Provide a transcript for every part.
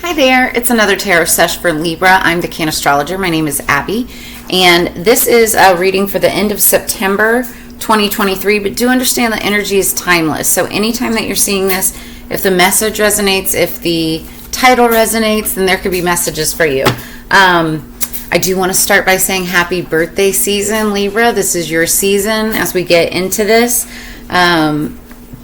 Hi there, it's another tarot sesh for Libra. I'm the Cannastrologer. My name is Abby, and this is a reading for the end of September 2023, but do understand that energy is timeless. So anytime that you're seeing this, if the message resonates, if the title resonates, then there could be messages for you. I do want to start by saying happy birthday season, Libra. This is your season as we get into this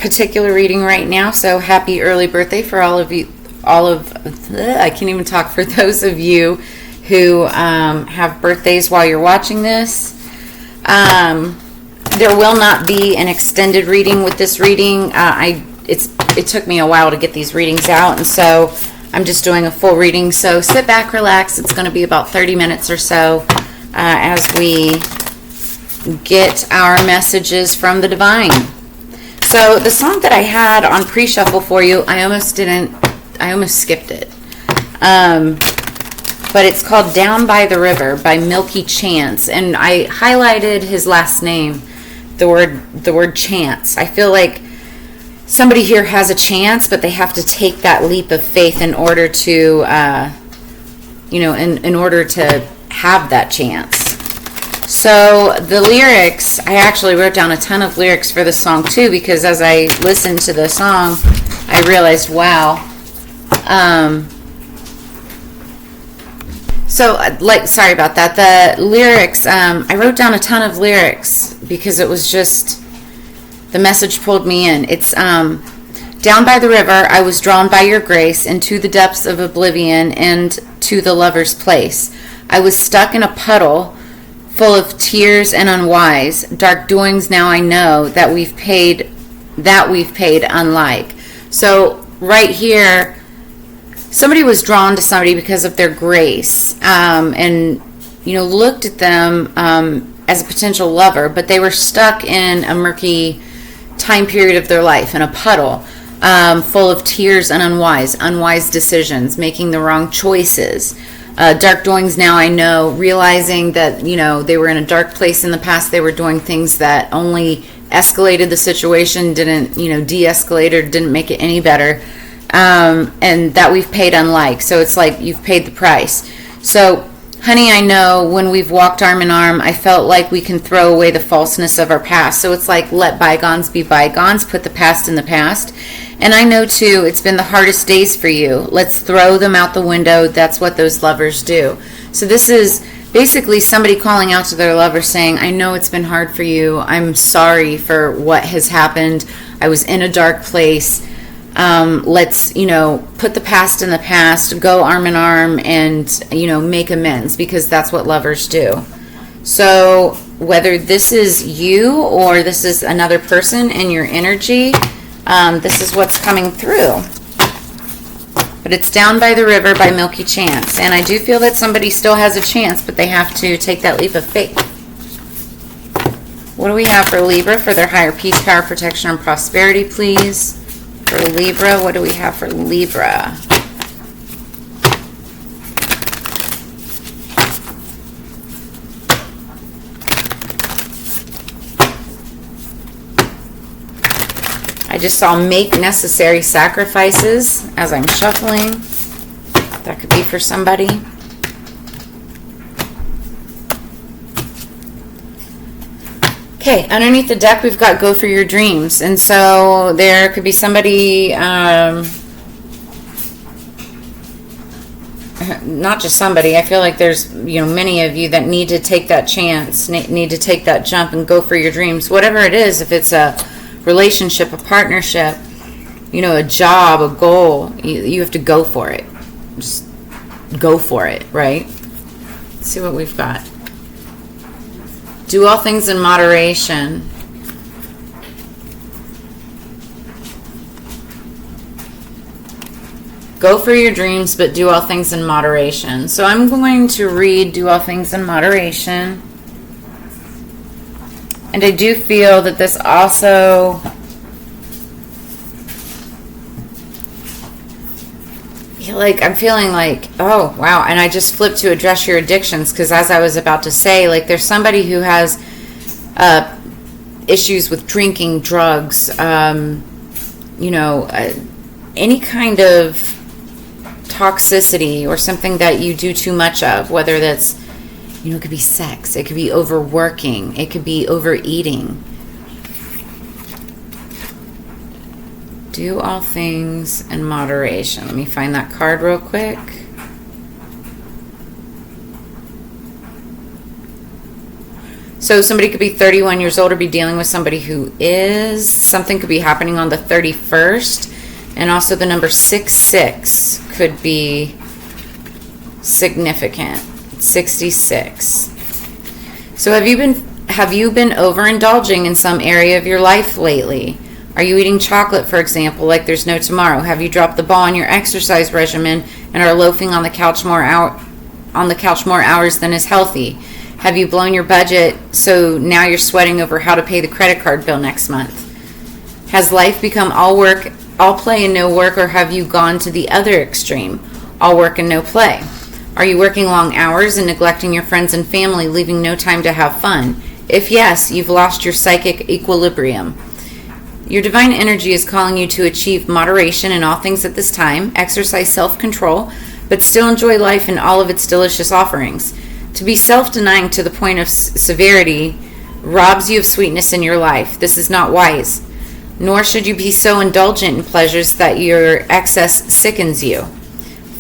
particular reading right now. So happy early birthday for all of you. I can't even talk, for those of you who have birthdays while you're watching this. There will not be an extended reading with this reading. It took me a while to get these readings out, and so I'm just doing a full reading. So sit back, relax. It's going to be about 30 minutes or so as we get our messages from the divine. So the song that I had on pre-shuffle for you, I almost skipped it. But it's called Down by the River by Milky Chance. And I highlighted his last name, the word chance. I feel like somebody here has a chance, but they have to take that leap of faith in order to, in order to have that chance. So the lyrics, I actually wrote down a ton of lyrics for the song too, because as I listened to the song, I realized, wow. Sorry about that. The lyrics, I wrote down a ton of lyrics because it was just, the message pulled me in. It's, down by the river, I was drawn by your grace into the depths of oblivion and to the lover's place. I was stuck in a puddle full of tears and unwise. Dark doings now I know that we've paid unlike. So right here, somebody was drawn to somebody because of their grace, and looked at them as a potential lover, but they were stuck in a murky time period of their life, in a puddle full of tears and unwise decisions, making the wrong choices. Dark doings now I know, realizing that they were in a dark place in the past. They were doing things that only escalated the situation, didn't de-escalate or didn't make it any better. And that we've paid unlike. So it's like you've paid the price. So, honey, I know when we've walked arm in arm, I felt like we can throw away the falseness of our past. So it's like, let bygones be bygones, put the past in the past. And I know too, it's been the hardest days for you. Let's throw them out the window. That's what those lovers do. So this is basically somebody calling out to their lover saying, I know it's been hard for you. I'm sorry for what has happened. I was in a dark place. Let's, put the past in the past, go arm in arm and, make amends, because that's what lovers do. So whether this is you or this is another person in your energy, this is what's coming through. But it's Down by the River by Milky Chance. And I do feel that somebody still has a chance, but they have to take that leap of faith. What do we have for Libra for their higher peace, power, protection, and prosperity, please? For Libra, what do we have for Libra? I just saw make necessary sacrifices as I'm shuffling. That could be for somebody. Okay, underneath the deck we've got go for your dreams. And so there could be somebody, not just somebody, I feel like there's, many of you that need to take that chance, need to take that jump and go for your dreams. Whatever it is, if it's a relationship, a partnership, a job, a goal, you have to go for it. Just go for it, right? Let's see what we've got. Do all things in moderation. Go for your dreams, but do all things in moderation. So I'm going to read Do All Things in Moderation. And I do feel that this also I'm feeling like, oh, wow. And I just flipped to address your addictions, because as I was about to say, there's somebody who has issues with drinking, drugs, any kind of toxicity or something that you do too much of, whether that's, it could be sex, it could be overworking, it could be overeating. Do all things in moderation. Let me find that card real quick. So somebody could be 31 years old or be dealing with somebody who is. Something could be happening on the 31st. And also the number 66 could be significant. 66. So have you been overindulging in some area of your life lately? Are you eating chocolate, for example, like there's no tomorrow? Have you dropped the ball on your exercise regimen and are loafing on the couch more hours than is healthy? Have you blown your budget so now you're sweating over how to pay the credit card bill next month? Has life become all work, all play and no work, or have you gone to the other extreme, all work and no play? Are you working long hours and neglecting your friends and family, leaving no time to have fun? If yes, you've lost your psychic equilibrium. Your divine energy is calling you to achieve moderation in all things at this time, exercise self-control, but still enjoy life in all of its delicious offerings. To be self-denying to the point of severity robs you of sweetness in your life. This is not wise. Nor should you be so indulgent in pleasures that your excess sickens you.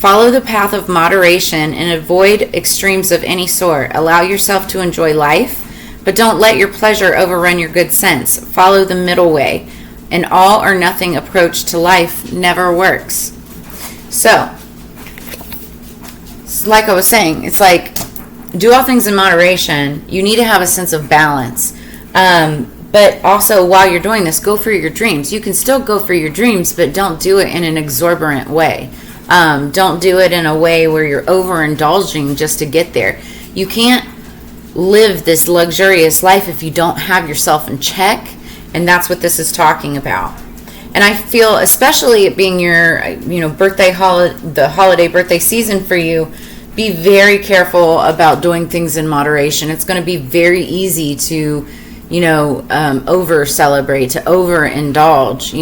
Follow the path of moderation and avoid extremes of any sort. Allow yourself to enjoy life, but don't let your pleasure overrun your good sense. Follow the middle way. An all or nothing approach to life never works. So, like I was saying, it's like, do all things in moderation. You need to have a sense of balance. But also, while you're doing this, go for your dreams. You can still go for your dreams, but don't do it in an exorbitant way. Don't do it in a way where you're overindulging just to get there. You can't live this luxurious life if you don't have yourself in check, and that's what this is talking about. And I feel, especially it being your, the holiday birthday season for you, be very careful about doing things in moderation. It's going to be very easy to, over celebrate, to overindulge,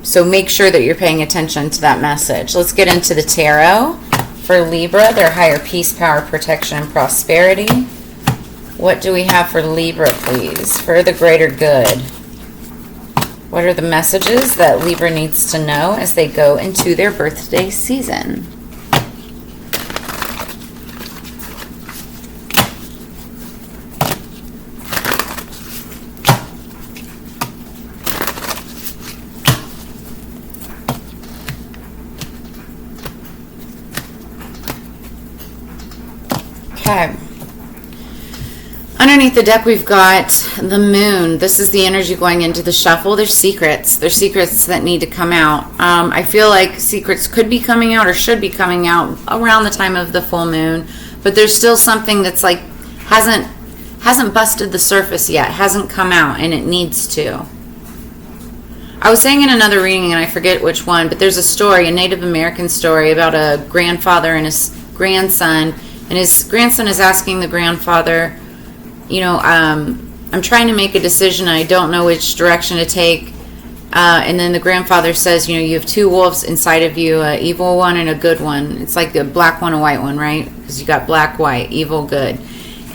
so make sure that you're paying attention to that message. Let's get into the tarot for Libra, their higher peace, power, protection, and prosperity. What do we have for Libra, please? For the greater good. What are the messages that Libra needs to know as they go into their birthday season? Okay. Underneath the deck, we've got the moon. This is the energy going into the shuffle. There's secrets. There's secrets that need to come out. I feel like secrets could be coming out or should be coming out around the time of the full moon, but there's still something that's like hasn't busted the surface yet, hasn't come out, and it needs to. I was saying in another reading, and I forget which one, but there's a story, a Native American story about a grandfather and his grandson, and his grandson is asking the grandfather, I'm trying to make a decision. I don't know which direction to take. And then the grandfather says, you have two wolves inside of you, an evil one and a good one. It's like a black one, a white one, right? Because you got black, white, evil, good.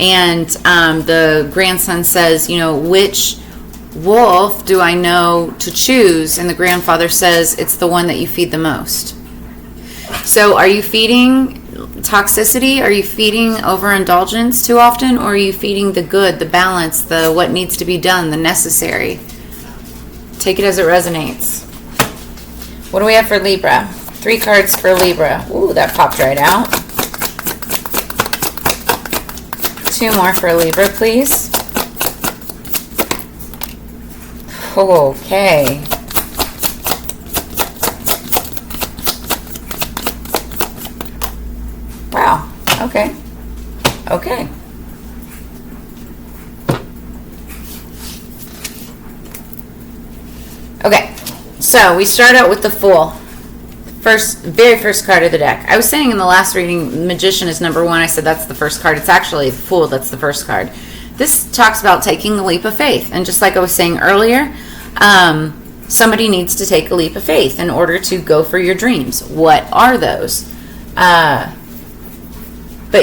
And the grandson says, which wolf do I know to choose? And the grandfather says, it's the one that you feed the most. So are you feeding toxicity? Are you feeding overindulgence too often? Or are you feeding the good, the balance, the what needs to be done, the necessary? Take it as it resonates. What do we have for Libra? 3 cards for Libra. Ooh, that popped right out. 2 more for Libra, please. Okay. Wow. Okay. Okay. Okay. So we start out with the Fool. Very first card of the deck. I was saying in the last reading, Magician is number 1. I said that's the first card. It's actually the Fool that's the first card. This talks about taking the leap of faith. And just like I was saying earlier, somebody needs to take a leap of faith in order to go for your dreams. What are those? But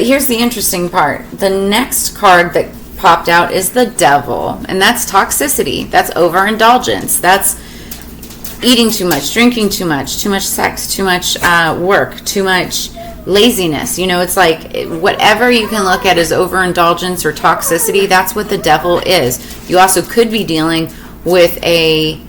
here's the interesting part. The next card that popped out is the Devil, and that's toxicity. That's overindulgence. That's eating too much, drinking too much sex, too much work, too much laziness. You know, it's like whatever you can look at as overindulgence or toxicity, that's what the Devil is. You also could be dealing with a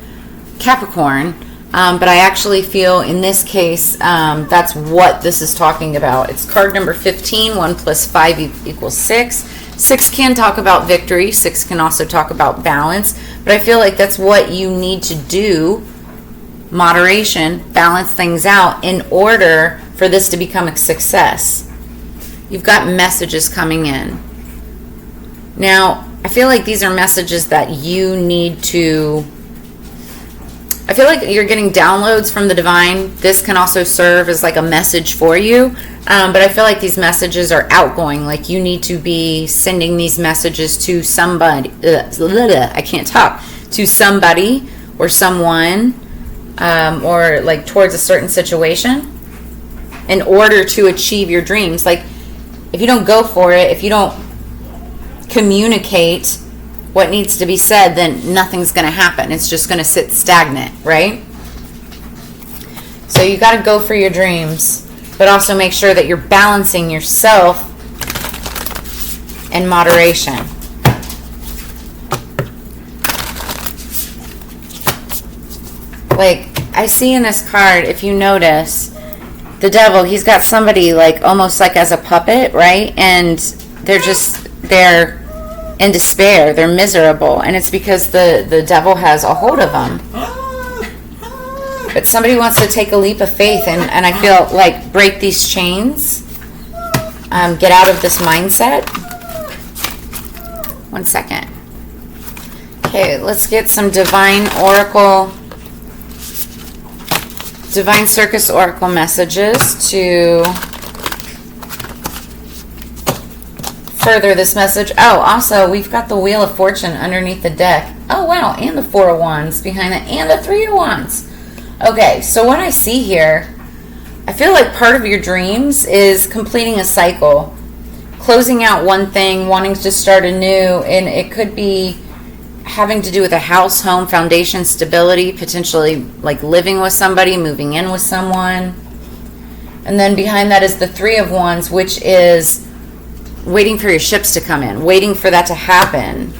Capricorn, but I actually feel in this case that's what this is talking about. It's card number 15. 1 plus 5 equals 6. 6 can talk about victory. 6 can also talk about balance. But I feel like that's what you need to do. Moderation, balance things out in order for this to become a success. You've got messages coming in. Now, I feel like these are messages that you need to... I feel like you're getting downloads from the divine. This can also serve as like a message for you. But I feel like these messages are outgoing. Like you need to be sending these messages to somebody. I can't talk. To somebody or someone or like towards a certain situation in order to achieve your dreams. Like if you don't go for it, if you don't communicate what needs to be said, then nothing's going to happen. It's just going to sit stagnant, right? So you got to go for your dreams, but also make sure that you're balancing yourself in moderation. Like, I see in this card, if you notice, the Devil, he's got somebody like almost like as a puppet, right? And they're in despair, they're miserable, and it's because the Devil has a hold of them. But somebody wants to take a leap of faith and I feel like break these chains, get out of this mindset. 1 second. Okay, let's get some Divine Circus Oracle messages to further this message. Oh, also, we've got the Wheel of Fortune underneath the deck. Oh, wow, and the 4 of Wands behind it, and the 3 of Wands. Okay, so what I see here, I feel like part of your dreams is completing a cycle, closing out one thing, wanting to start anew, and it could be having to do with a house, home, foundation, stability, potentially like living with somebody, moving in with someone. And then behind that is the 3 of Wands, which is waiting for your ships to come in, waiting for that to happen,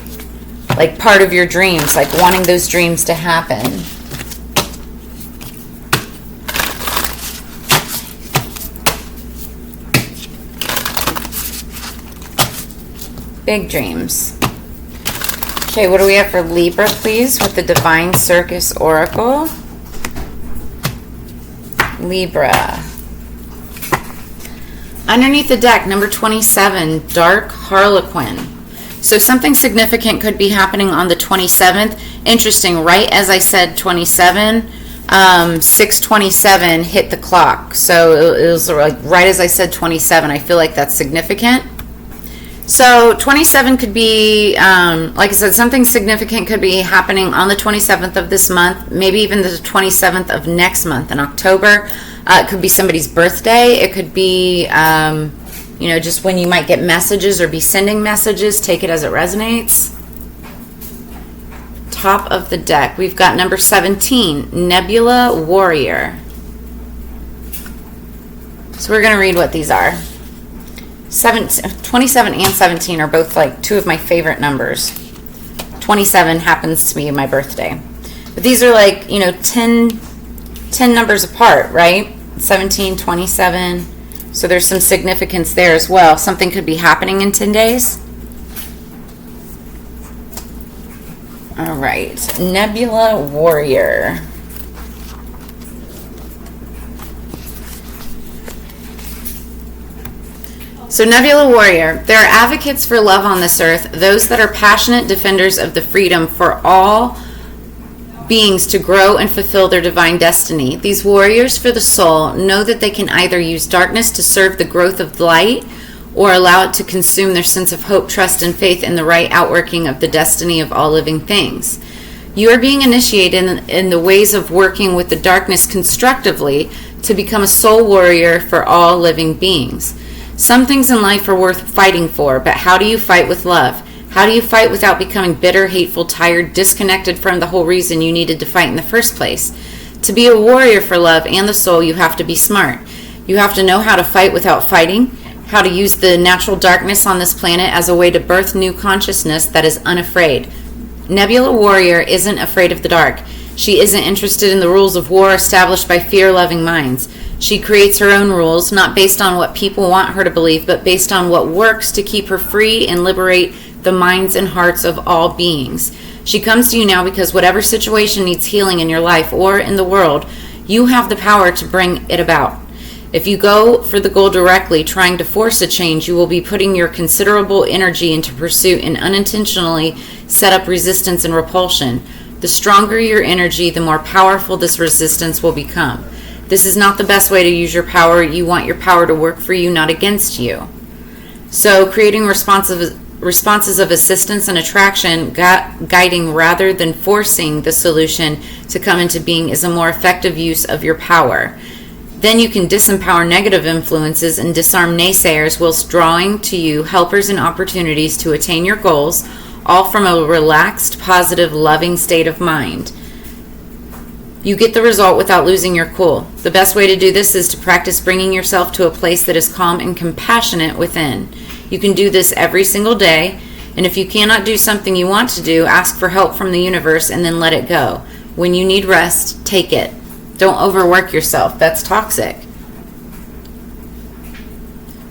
like part of your dreams, like wanting those dreams to happen. Big dreams. Okay, what do we have for Libra, please, with the Divine Circus Oracle? Libra. Underneath the deck, number 27, Dark Harlequin. So something significant could be happening on the 27th. Interesting, right as I said 27, 6:27 hit the clock. So it was like right as I said 27. I feel like that's significant. So 27 could be, like I said, something significant could be happening on the 27th of this month, maybe even the 27th of next month in October. It could be somebody's birthday. It could be, just when you might get messages or be sending messages. Take it as it resonates. Top of the deck, we've got number 17, Nebula Warrior. So we're going to read what these are. 27 and 17 are both like two of my favorite numbers. 27 happens to be my birthday. But these are like, 10 numbers apart, right? 17, 27. So there's some significance there as well. Something could be happening in 10 days. All right. Nebula Warrior. So Nebula Warrior, there are advocates for love on this earth, those that are passionate defenders of the freedom for all beings to grow and fulfill their divine destiny. These warriors for the soul know that they can either use darkness to serve the growth of light or allow it to consume their sense of hope, trust, and faith in the right outworking of the destiny of all living things. You are being initiated in the ways of working with the darkness constructively to become a soul warrior for all living beings. Some things in life are worth fighting for, but how do you fight with love? How do you fight without becoming bitter, hateful, tired, disconnected from the whole reason you needed to fight in the first place? To be a warrior for love and the soul, you have to be smart. You have to know how to fight without fighting, how to use the natural darkness on this planet as a way to birth new consciousness that is unafraid. Nebula Warrior isn't afraid of the dark. She isn't interested in the rules of war established by fear-loving minds. She creates her own rules, not based on what people want her to believe, but based on what works to keep her free and liberate the minds and hearts of all beings. She comes to you now because whatever situation needs healing in your life or in the world, you have the power to bring it about. If you go for the goal directly, trying to force a change, you will be putting your considerable energy into pursuit and unintentionally set up resistance and repulsion. The stronger your energy, the more powerful this resistance will become. This is not the best way to use your power. You want your power to work for you, not against you. So creating responses of assistance and attraction, guiding rather than forcing the solution to come into being is a more effective use of your power. Then you can disempower negative influences and disarm naysayers whilst drawing to you helpers and opportunities to attain your goals, all from a relaxed, positive, loving state of mind. You get the result without losing your cool. The best way to do this is to practice bringing yourself to a place that is calm and compassionate within. You can do this every single day, and if you cannot do something you want to do, ask for help from the universe and then let it go. When you need rest, take it. Don't overwork yourself. That's toxic.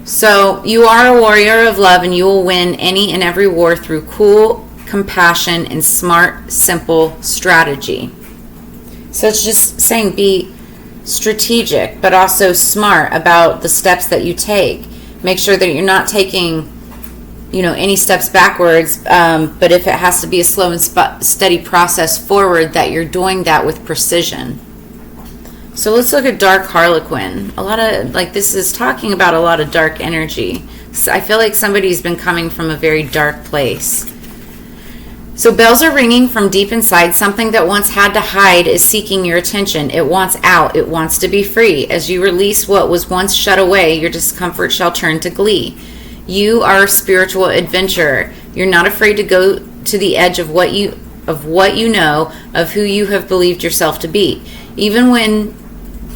So you are a warrior of love, and you will win any and every war through cool compassion and smart, simple strategy. So it's just saying be strategic, but also smart about the steps that you take. Make sure that you're not taking, any steps backwards, but if it has to be a slow and steady process forward, that you're doing that with precision. So let's look at Dark Harlequin. This is talking about a lot of dark energy. So I feel like somebody's been coming from a very dark place. So bells are ringing from deep inside. Something that once had to hide is seeking your attention. It wants out. It wants to be free. As you release what was once shut away, your discomfort shall turn to glee. You are a spiritual adventurer. You're not afraid to go to the edge of what you know, of who you have believed yourself to be. Even when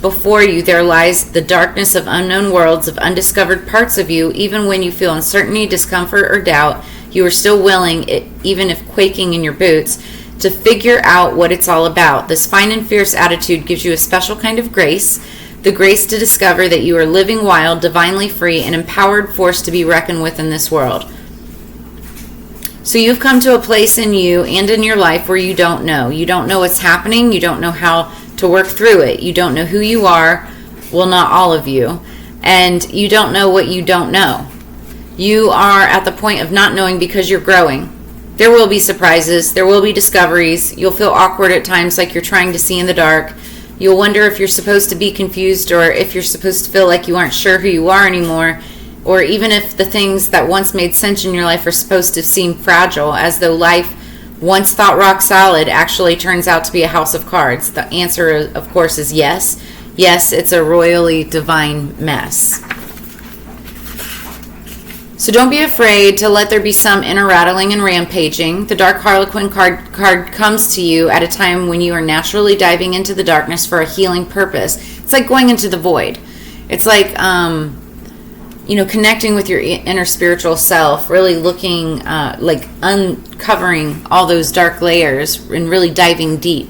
before you there lies the darkness of unknown worlds, of undiscovered parts of you, even when you feel uncertainty, discomfort, or doubt, you are still willing, even if quaking in your boots, to figure out what it's all about. This fine and fierce attitude gives you a special kind of grace, the grace to discover that you are living wild, divinely free, and empowered force to be reckoned with in this world. So you've come to a place in you and in your life where you don't know. You don't know what's happening. You don't know how to work through it. You don't know who you are. Well, not all of you. And you don't know what you don't know. You are at the point of not knowing because you're growing. There will be surprises. There will be discoveries. You'll feel awkward at times, like you're trying to see in the dark. You'll wonder if you're supposed to be confused, or if you're supposed to feel like you aren't sure who you are anymore, or even if the things that once made sense in your life are supposed to seem fragile, as though life, once thought rock solid, actually turns out to be a house of cards. The answer, of course, is yes. Yes, it's a royally divine mess. So don't be afraid to let there be some inner rattling and rampaging. The Dark Harlequin card comes to you at a time when you are naturally diving into the darkness for a healing purpose. It's like going into the void. It's like, connecting with your inner spiritual self, really looking, like uncovering all those dark layers and really diving deep.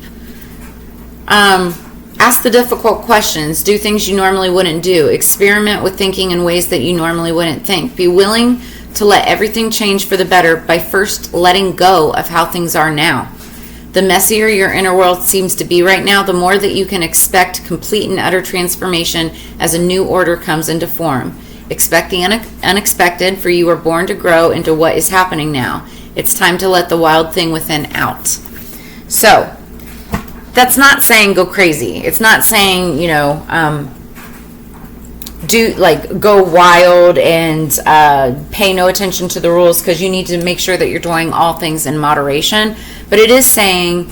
Ask the difficult questions. Do things you normally wouldn't do. Experiment with thinking in ways that you normally wouldn't think. Be willing to let everything change for the better by first letting go of how things are now. The messier your inner world seems to be right now, the more that you can expect complete and utter transformation as a new order comes into form. Expect the unexpected, for you are born to grow into what is happening now. It's time to let the wild thing within out. So, that's not saying go crazy. It's not saying, go wild and pay no attention to the rules, because you need to make sure that you're doing all things in moderation. But it is saying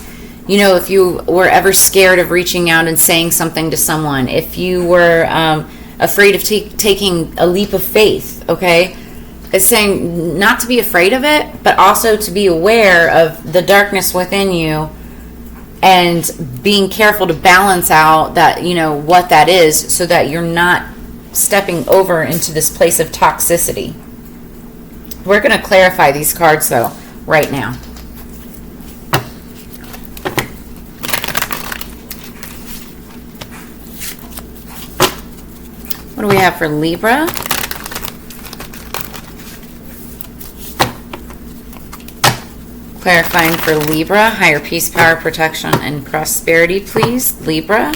if you were ever scared of reaching out and saying something to someone, if you were afraid of taking a leap of faith, okay? It's saying not to be afraid of it, but also to be aware of the darkness within you and being careful to balance out that, what that is, so that you're not stepping over into this place of toxicity. We're going to clarify these cards, though, right now. What do we have for Libra? Clarifying for Libra, higher peace, power, protection, and prosperity, please. Libra.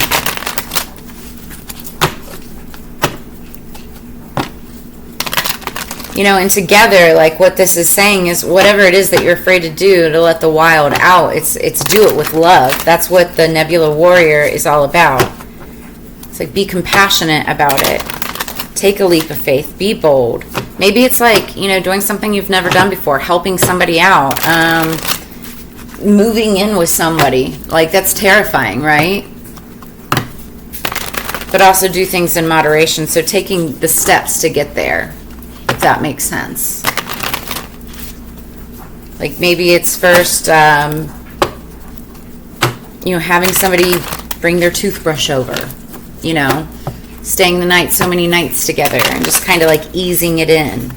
And together, like what this is saying is whatever it is that you're afraid to do to let the wild out, it's do it with love. That's what the Nebula Warrior is all about. It's like, be compassionate about it. Take a leap of faith. Be bold. Maybe it's like, doing something you've never done before, helping somebody out, moving in with somebody. Like, that's terrifying, right? But also do things in moderation. So taking the steps to get there, if that makes sense. Like, maybe it's first, having somebody bring their toothbrush over, staying the night, so many nights together, and just kind of like easing it in.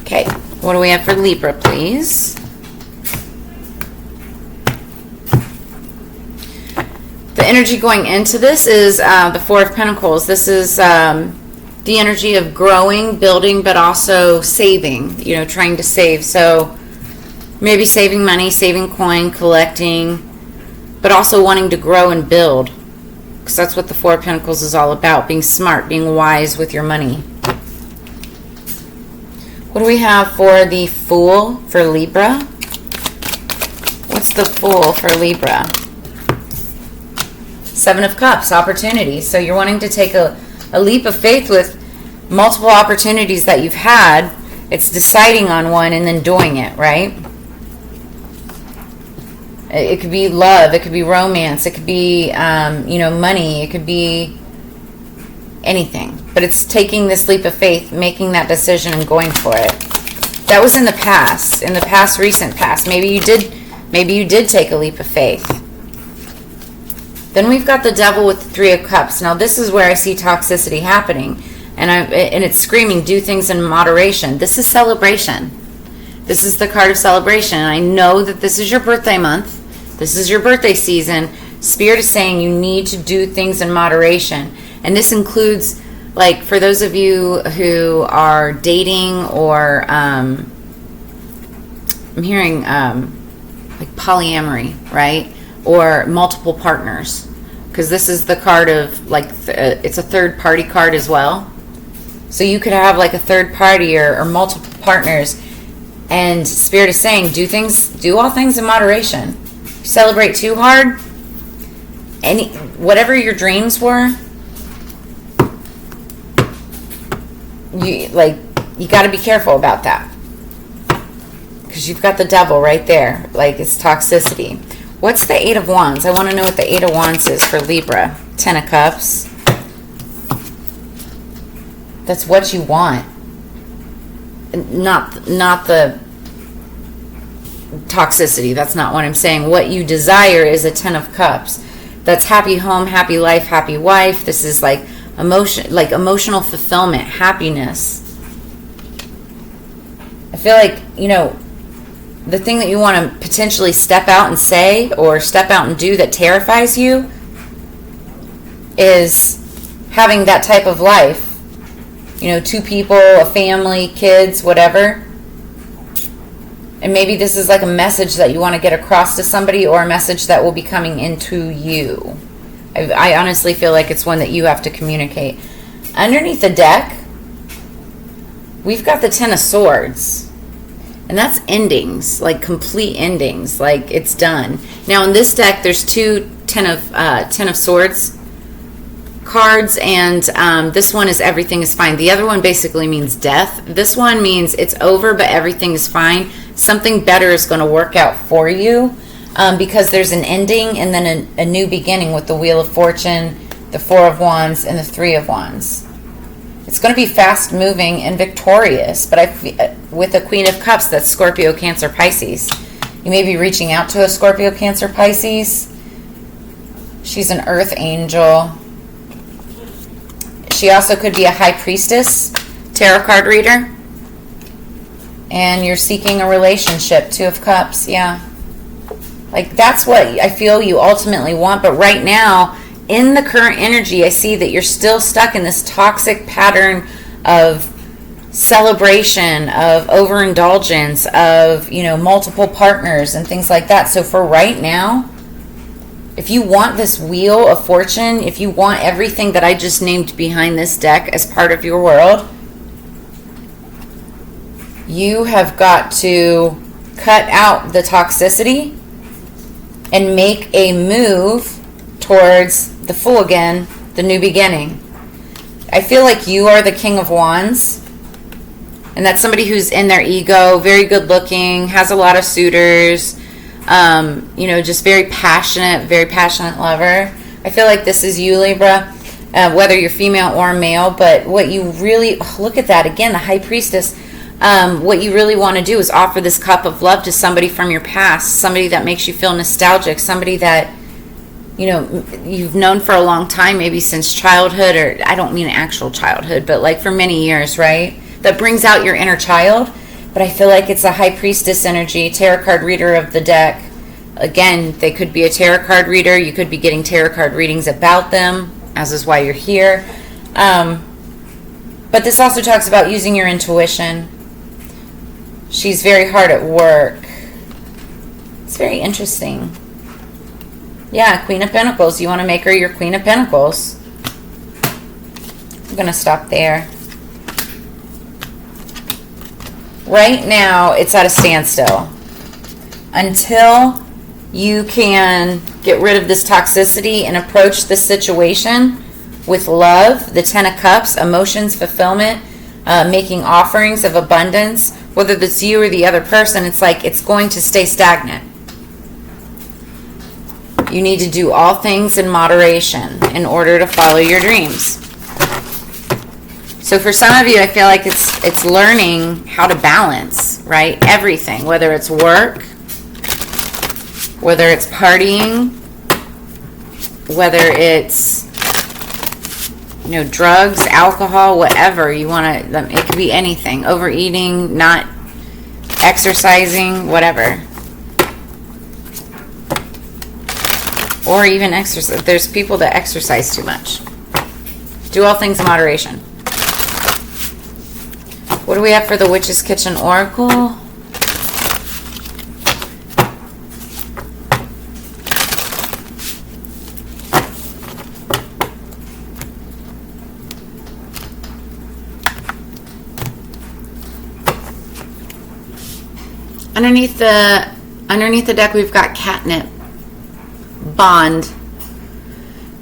Okay, what do we have for Libra, please? The energy going into this is the Four of Pentacles. This is the energy of growing, building, but also saving, trying to save. So maybe saving money, saving coin, collecting, but also wanting to grow and build, because that's what the Four of Pentacles is all about, being smart, being wise with your money. What do we have for the Fool for Libra? What's the Fool for Libra? Seven of Cups, opportunity. So you're wanting to take a leap of faith with multiple opportunities that you've had. It's deciding on one and then doing it, right? It could be love, it could be romance, it could be, money, it could be anything. But it's taking this leap of faith, making that decision and going for it. That was in the past, recent past. Maybe you did take a leap of faith. Then we've got the Devil with the Three of Cups. Now this is where I see toxicity happening. And it's screaming, do things in moderation. This is celebration. This is the card of celebration. And I know that this is your birthday month. This is your birthday season. Spirit is saying you need to do things in moderation. And this includes, like, for those of you who are dating, or I'm hearing like polyamory, right? Or multiple partners. Because this is the card of, like, it's a third party card as well. So you could have like a third party or multiple partners. And Spirit is saying, do all things in moderation. Celebrate too hard, whatever your dreams were, you got to be careful about that, because you've got the Devil right there. Like, it's toxicity. What's the Eight of Wands? I want to know what the Eight of Wands is for Libra. Ten of Cups. That's what you want, not the toxicity. That's not what I'm saying. What you desire is a Ten of Cups. That's happy home, happy life, happy wife. This is like emotional fulfillment, happiness. I feel like, the thing that you want to potentially step out and say or step out and do that terrifies you is having that type of life. Two people, a family, kids, whatever. And maybe this is like a message that you want to get across to somebody, or a message that will be coming into you. I honestly feel like it's one that you have to communicate. Underneath the deck, we've got the Ten of Swords. And that's endings, like complete endings, like it's done. Now in this deck, there's two Ten of Swords cards, and this one is everything is fine. The other one basically means death. This one means it's over, but everything is fine. something better is going to work out for you, because there's an ending and then a new beginning with the Wheel of Fortune, the Four of Wands, and the Three of Wands. It's going to be fast moving and victorious, but with a Queen of Cups, that's Scorpio, Cancer, Pisces. You may be reaching out to a Scorpio, Cancer, Pisces. She's an earth angel. She also could be a high priestess, tarot card reader. And you're seeking a relationship, Two of Cups, yeah. Like, that's what I feel you ultimately want. But right now, in the current energy, I see that you're still stuck in this toxic pattern of celebration, of overindulgence, of, multiple partners and things like that. So for right now, if you want this Wheel of Fortune, if you want everything that I just named behind this deck as part of your world, you have got to cut out the toxicity and make a move towards the Fool again, the new beginning. I feel like you are the King of Wands, and that's somebody who's in their ego, very good looking, has a lot of suitors, just very passionate lover. I feel like this is you, Libra, whether you're female or male, but what you really, look at that again, the High Priestess. What you really want to do is offer this cup of love to somebody from your past, somebody that makes you feel nostalgic, somebody that you've known for a long time, maybe since childhood, or I don't mean actual childhood, but like for many years, right? That brings out your inner child. But I feel like it's a High Priestess energy, tarot card reader of the deck. Again, they could be a tarot card reader. You could be getting tarot card readings about them, as is why you're here. But this also talks about using your intuition. She's very hard at work. It's very interesting. Yeah, Queen of Pentacles. You want to make her your Queen of Pentacles. I'm going to stop there. Right now, it's at a standstill. Until you can get rid of this toxicity and approach the situation with love, the Ten of Cups, emotions, fulfillment, making offerings of abundance, whether it's you or the other person, it's like it's going to stay stagnant. You need to do all things in moderation in order to follow your dreams. So for some of you, I feel like it's learning how to balance, right? Everything, whether it's work, whether it's partying, whether it's drugs, alcohol, whatever you want to. It could be anything. Overeating, not exercising, whatever. Or even exercise. There's people that exercise too much. Do all things in moderation. What do we have for the Witch's Kitchen Oracle? Underneath the deck, we've got catnip. Bond.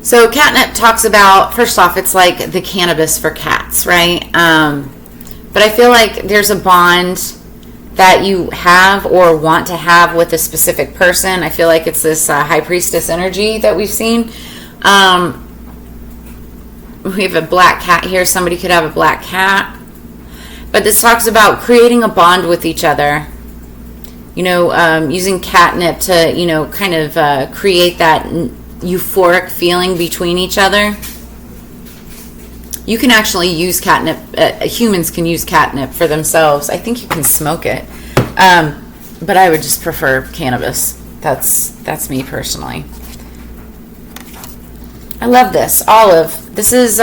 So catnip talks about, first off, it's like the cannabis for cats, right? But I feel like there's a bond that you have or want to have with a specific person. I feel like it's this High Priestess energy that we've seen. We have a black cat here. Somebody could have a black cat. But this talks about creating a bond with each other. Using catnip to, kind of create that euphoric feeling between each other. You can actually use catnip. Humans can use catnip for themselves. I think you can smoke it. But I would just prefer cannabis. That's me personally. I love this. Olive. This is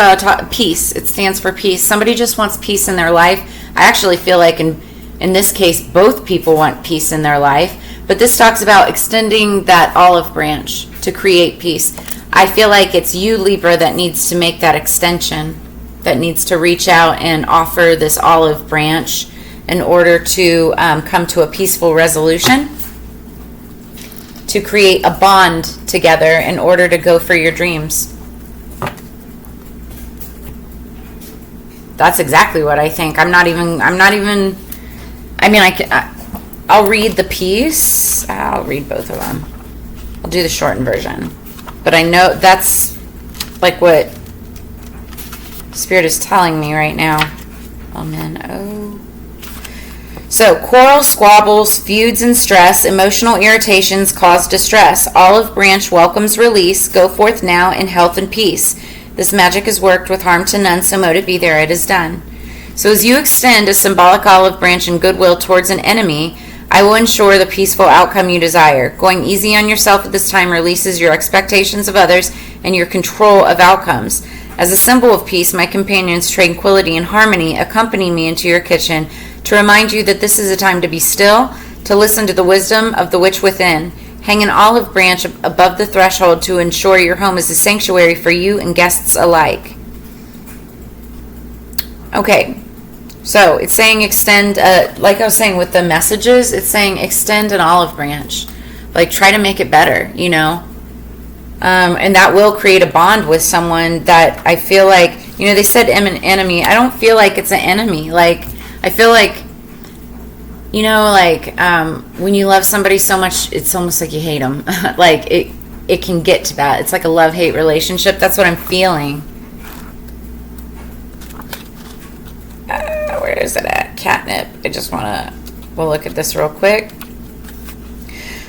peace. It stands for peace. Somebody just wants peace in their life. I actually feel like in this case, both people want peace in their life. But this talks about extending that olive branch to create peace. I feel like it's you, Libra, that needs to make that extension, that needs to reach out and offer this olive branch in order to come to a peaceful resolution, to create a bond together in order to go for your dreams. That's exactly what I think. I'll read the piece. I'll read both of them. I'll do the shortened version. But I know that's like what Spirit is telling me right now. Amen. Oh. So, quarrels, squabbles, feuds, and stress, emotional irritations cause distress. Olive branch welcomes release. Go forth now in health and peace. This magic is worked with harm to none, so mote it be there it is done. So as you extend a symbolic olive branch in goodwill towards an enemy, I will ensure the peaceful outcome you desire. Going easy on yourself at this time releases your expectations of others and your control of outcomes. As a symbol of peace, my companions, tranquility, and harmony accompany me into your kitchen to remind you that this is a time to be still, to listen to the wisdom of the witch within. Hang an olive branch above the threshold to ensure your home is a sanctuary for you and guests alike. Okay, so it's saying extend, like I was saying with the messages, it's saying extend an olive branch. Like, try to make it better, you know? And that will create a bond with someone that I feel like, you know, they said enemy. I don't feel like it's an enemy. Like, I feel like, you know, like when you love somebody so much, it's almost like you hate them. Like, it can get to that. It's like a love-hate relationship. That's what I'm feeling. Where is it at? Catnip. I just want to, we'll look at this real quick.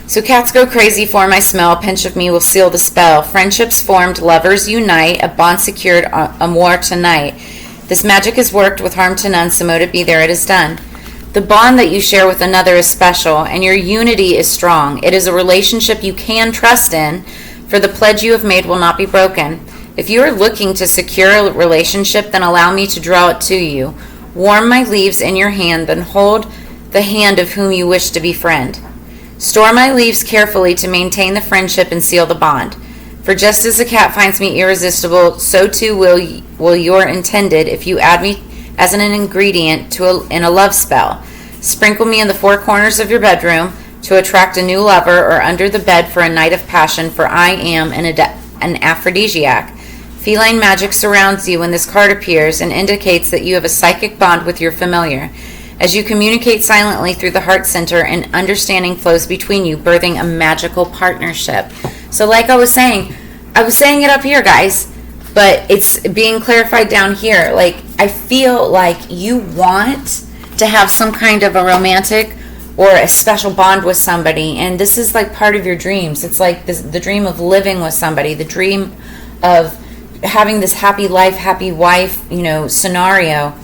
So cats go crazy for my smell. A pinch of me will seal the spell. Friendships formed, lovers unite. A bond secured, amour tonight. This magic is worked with harm to none, so mote it be there it is done. The bond that you share with another is special, and your unity is strong. It is a relationship you can trust in, for the pledge you have made will not be broken. If you are looking to secure a relationship, then allow me to draw it to you. Warm my leaves in your hand, then hold the hand of whom you wish to befriend. Store my leaves carefully to maintain the friendship and seal the bond. For just as a cat finds me irresistible, so too will your intended if you add me as an ingredient in a love spell. Sprinkle me in the four corners of your bedroom to attract a new lover, or under the bed for a night of passion, for I am an aphrodisiac. Feline magic surrounds you when this card appears and indicates that you have a psychic bond with your familiar. As you communicate silently through the heart center, and understanding flows between you, birthing a magical partnership. So like I was saying it up here, guys, but it's being clarified down here. Like, I feel like you want to have some kind of a romantic or a special bond with somebody, and this is like part of your dreams. It's like the dream of living with somebody, the dream of having this happy life, happy wife, you know, scenario.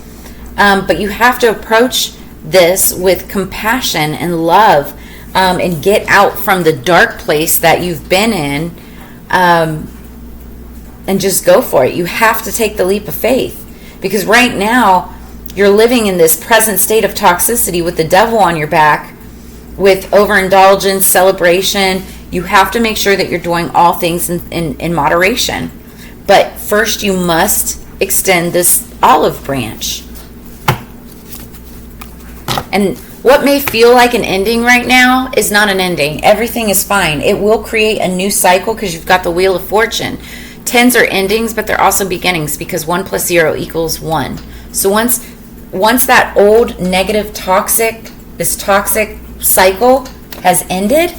But you have to approach this with compassion and love, and get out from the dark place that you've been in, and just go for it. You have to take the leap of faith, because right now you're living in this present state of toxicity with the devil on your back, with overindulgence, celebration. You have to make sure that you're doing all things in moderation. But first you must extend this olive branch. And what may feel like an ending right now is not an ending. Everything is fine. It will create a new cycle because you've got the Wheel of Fortune. Tens are endings, but they're also beginnings, because 1 + 0 = 1. So once that old negative toxic cycle has ended,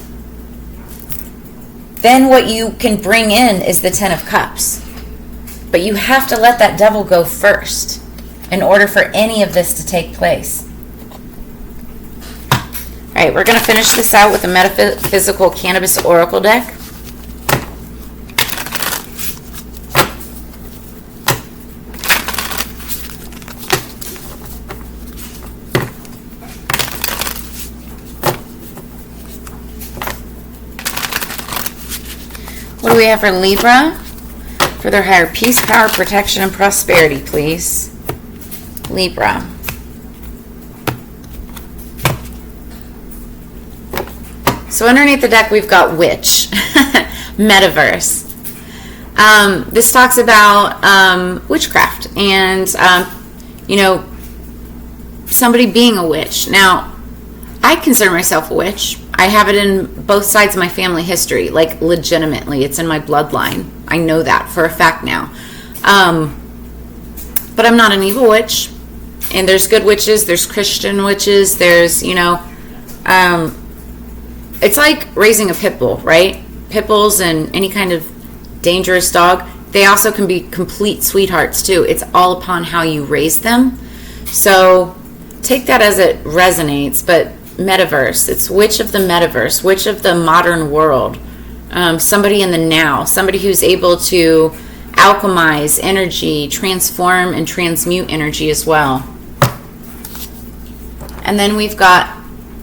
then what you can bring in is the 10 of Cups. But you have to let that devil go first in order for any of this to take place. All right, we're going to finish this out with a Metaphysical Cannabis Oracle deck. What do we have for Libra? For their higher peace, power, protection, and prosperity, please. Libra. So underneath the deck, we've got Witch, Metaverse. This talks about witchcraft and, you know, somebody being a witch. Now, I consider myself a witch. I have it in both sides of my family history, like legitimately. It's in my bloodline. I know that for a fact now. But I'm not an evil witch. And there's good witches, there's Christian witches, there's, you know, It's like raising a pit bull, right? Pit bulls and any kind of dangerous dog, they also can be complete sweethearts too. It's all upon how you raise them. So take that as it resonates. But metaverse, it's which of the metaverse, which of the modern world, somebody in the now, somebody who's able to alchemize energy, transform and transmute energy as well. And then we've got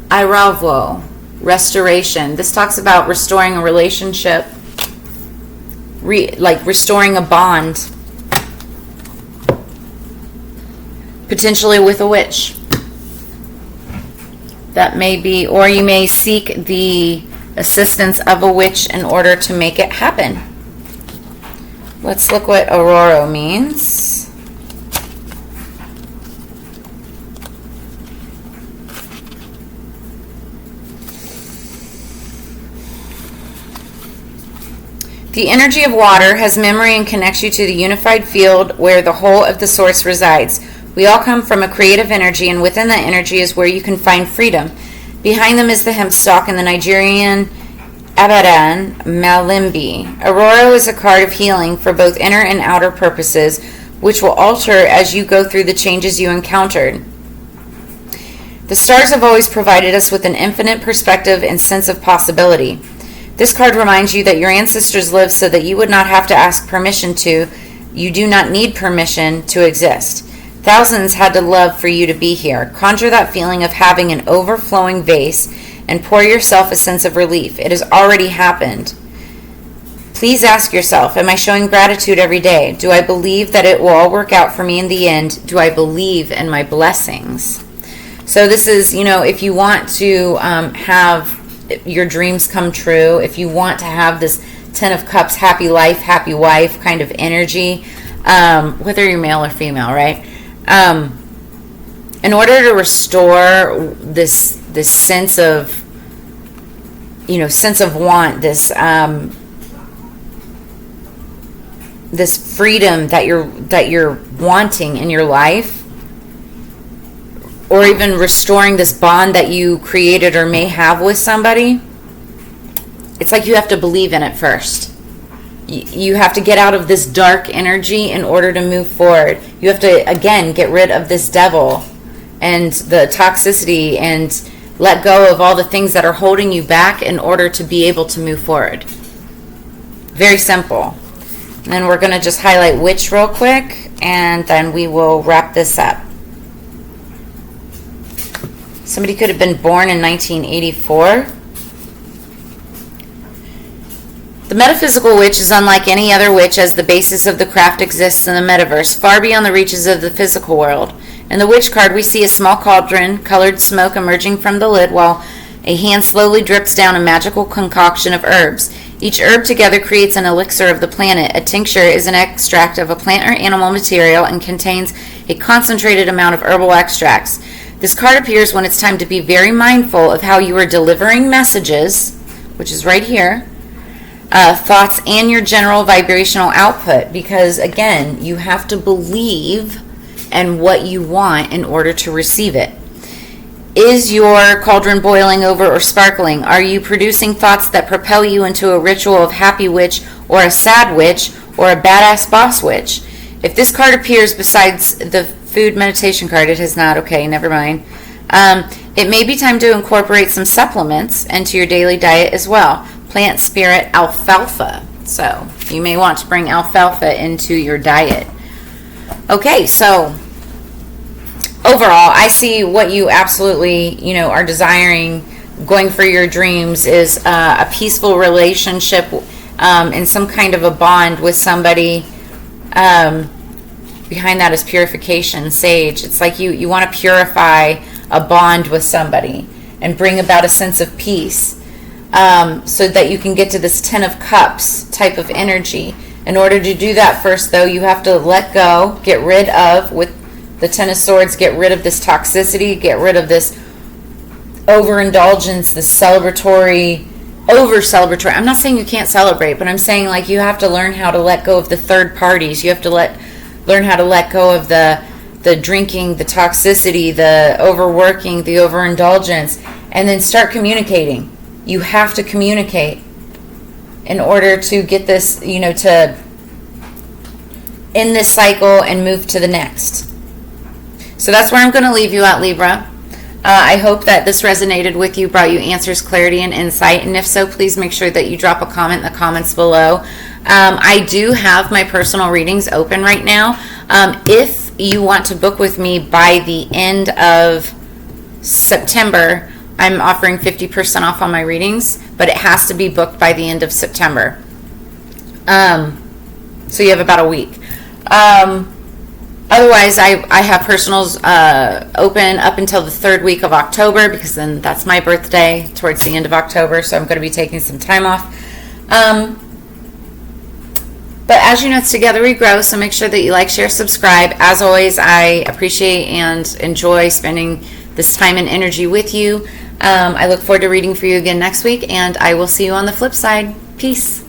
Airavo, restoration. This talks about restoring a relationship, like restoring a bond, potentially with a witch. That may be, or you may seek the assistance of a witch in order to make it happen. Let's look what Aurora means. The energy of water has memory and connects you to the unified field where the whole of the source resides. We all come from a creative energy, and within that energy is where you can find freedom. Behind them is the hemp stalk and the Nigerian Abadan Malimbi. Aurora is a card of healing for both inner and outer purposes, which will alter as you go through the changes you encountered. The stars have always provided us with an infinite perspective and sense of possibility. This card reminds you that your ancestors lived so that you would not have to ask permission to. You do not need permission to exist. Thousands had to love for you to be here. Conjure that feeling of having an overflowing vase and pour yourself a sense of relief. It has already happened. Please ask yourself, am I showing gratitude every day? Do I believe that it will all work out for me in the end? Do I believe in my blessings? So this is, if you want to have your dreams come true, if you want to have this 10 of Cups, happy life, happy wife kind of energy, whether you're male or female, right? In order to restore this sense of, sense of want, this freedom that you're wanting in your life, or even restoring this bond that you created or may have with somebody, it's like you have to believe in it first. You have to get out of this dark energy in order to move forward. You have to, again, get rid of this devil and the toxicity and let go of all the things that are holding you back in order to be able to move forward. Very simple. And then we're going to just highlight witch real quick, and then we will wrap this up. Somebody could have been born in 1984. The metaphysical witch is unlike any other witch, as the basis of the craft exists in the metaverse, far beyond the reaches of the physical world. In the witch card, we see a small cauldron, colored smoke emerging from the lid, while a hand slowly drips down a magical concoction of herbs. Each herb together creates an elixir of the planet. A tincture is an extract of a plant or animal material and contains a concentrated amount of herbal extracts. This card appears when it's time to be very mindful of how you are delivering messages, which is right here, thoughts, and your general vibrational output, because, again, you have to believe in what you want in order to receive it. Is your cauldron boiling over or sparkling? Are you producing thoughts that propel you into a ritual of happy witch or a sad witch or a badass boss witch? If this card appears besides the food meditation card, it has not. Okay, never mind. It may be time to incorporate some supplements into your daily diet as well. Plant spirit alfalfa. So you may want to bring alfalfa into your diet. Okay, so overall, I see what you absolutely, are desiring, going for your dreams, is a peaceful relationship and some kind of a bond with somebody. Behind that is purification, sage. It's like you want to purify a bond with somebody and bring about a sense of peace, so that you can get to this 10 of Cups type of energy. In order to do that, first, though, you have to let go, get rid of, with the 10 of Swords, get rid of this toxicity, get rid of this overindulgence, this over-celebratory. I'm not saying you can't celebrate, but I'm saying, like, you have to learn how to let go of the third parties. You have to learn how to let go of the drinking, the toxicity, the overworking, the overindulgence, and then start communicating. You have to communicate in order to get this, to end this cycle and move to the next. So that's where I'm going to leave you at, Libra. I hope that this resonated with you, brought you answers, clarity, and insight. And if so, please make sure that you drop a comment in the comments below. I do have my personal readings open right now. If you want to book with me by the end of September, I'm offering 50% off on my readings, but it has to be booked by the end of September. So you have about a week. Otherwise, I have personals open up until the 3rd week of October, because then that's my birthday towards the end of October, so I'm going to be taking some time off. But as you know, it's together we grow, so make sure that you like, share, subscribe. As always, I appreciate and enjoy spending this time and energy with you. I look forward to reading for you again next week, and I will see you on the flip side. Peace.